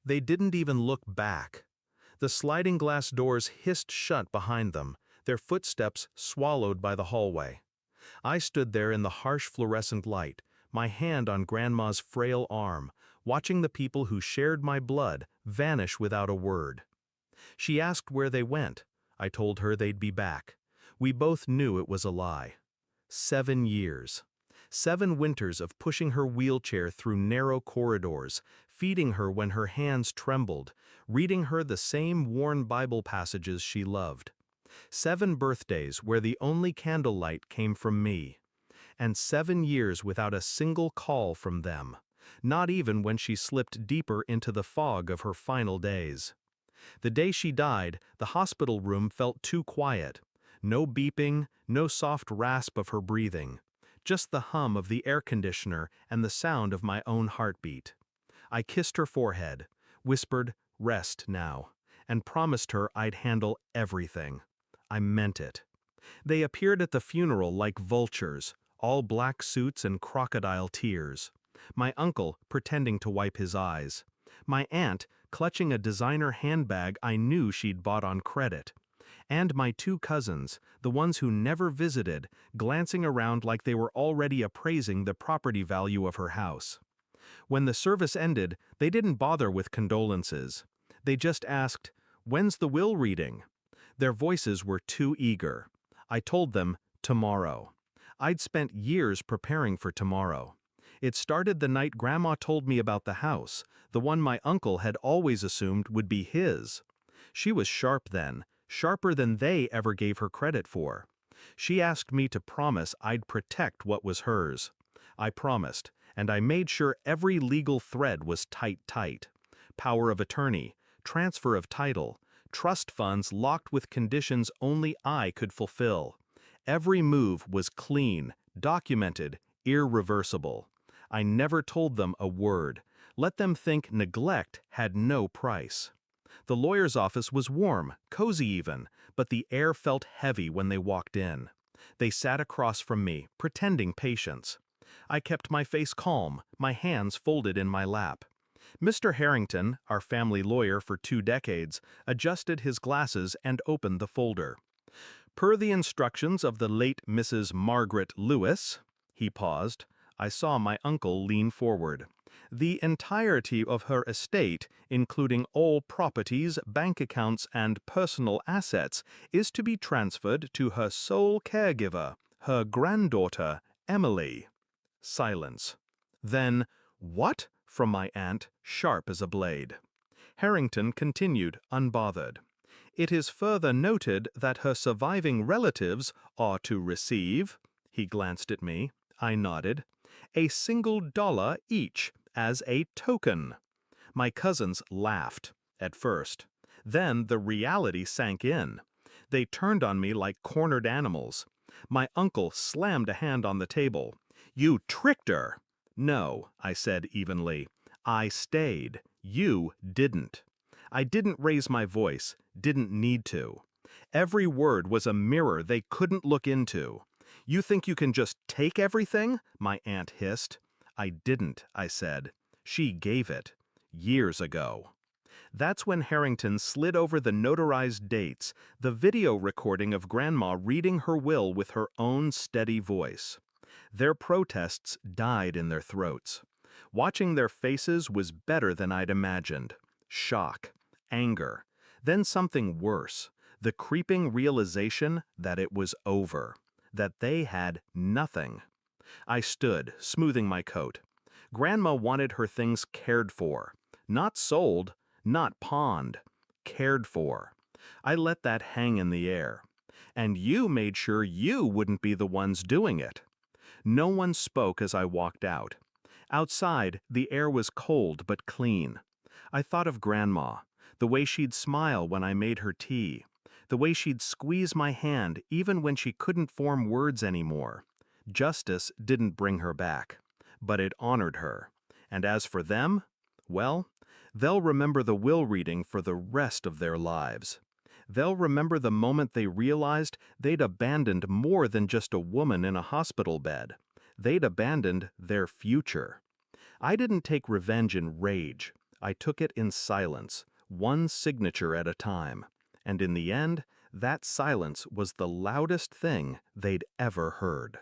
They didn't even look back. The sliding glass doors hissed shut behind them, their footsteps swallowed by the hallway. I stood there in the harsh fluorescent light, my hand on Grandma's frail arm, watching the people who shared my blood vanish without a word. She asked where they went. I told her they'd be back. We both knew it was a lie. 7 years. 7 winters of pushing her wheelchair through narrow corridors, feeding her when her hands trembled, reading her the same worn Bible passages she loved. 7 birthdays where the only candlelight came from me. And 7 years without a single call from them, not even when she slipped deeper into the fog of her final days. The day she died, the hospital room felt too quiet. No beeping, no soft rasp of her breathing. Just the hum of the air conditioner and the sound of my own heartbeat. I kissed her forehead, whispered, "Rest now," and promised her I'd handle everything. I meant it. They appeared at the funeral like vultures, all black suits and crocodile tears. My uncle pretending to wipe his eyes. My aunt clutching a designer handbag I knew she'd bought on credit. And my 2 cousins, the ones who never visited, glancing around like they were already appraising the property value of her house. When the service ended, they didn't bother with condolences. They just asked, "When's the will reading?" Their voices were too eager. I told them, tomorrow. I'd spent years preparing for tomorrow. It started the night Grandma told me about the house, the one my uncle had always assumed would be his. She was sharp then, sharper than they ever gave her credit for. She asked me to promise I'd protect what was hers. I promised, and I made sure every legal thread was tight. Power of attorney, transfer of title, trust funds locked with conditions only I could fulfill. Every move was clean, documented, irreversible. I never told them a word. Let them think neglect had no price. The lawyer's office was warm, cozy even, but the air felt heavy when they walked in. They sat across from me, pretending patience. I kept my face calm, my hands folded in my lap. Mr. Harrington, our family lawyer for 2 decades, adjusted his glasses and opened the folder. Per the instructions of the late Mrs. Margaret Lewis, he paused. I saw my uncle lean forward. The entirety of her estate, including all properties, bank accounts, and personal assets, is to be transferred to her sole caregiver, her granddaughter, Emily. Silence. Then, "What?" from my aunt, sharp as a blade. Harrington continued, unbothered. "It is further noted that her surviving relatives are to receive," he glanced at me, I nodded, "a $1 each as a token." My cousins laughed, at first. Then the reality sank in. They turned on me like cornered animals. My uncle slammed a hand on the table. "You tricked her!" "No," I said evenly. "I stayed. You didn't." I didn't raise my voice, didn't need to. Every word was a mirror they couldn't look into. "You think you can just take everything?" my aunt hissed. "I didn't," I said. "She gave it. Years ago." That's when Harrington slid over the notarized dates, the video recording of Grandma reading her will with her own steady voice. Their protests died in their throats. Watching their faces was better than I'd imagined. Shock, anger, then something worse, the creeping realization that it was over, that they had nothing. I stood, smoothing my coat. Grandma wanted her things cared for. Not sold, not pawned. Cared for. I let that hang in the air. And you made sure you wouldn't be the ones doing it. No one spoke as I walked out. Outside, the air was cold but clean. I thought of Grandma, the way she'd smile when I made her tea, the way she'd squeeze my hand even when she couldn't form words anymore. Justice didn't bring her back, but it honored her. And as for them, well, they'll remember the will reading for the rest of their lives. They'll remember the moment they realized they'd abandoned more than just a woman in a hospital bed. They'd abandoned their future. I didn't take revenge in rage. I took it in silence, one signature at a time, and in the end, that silence was the loudest thing they'd ever heard.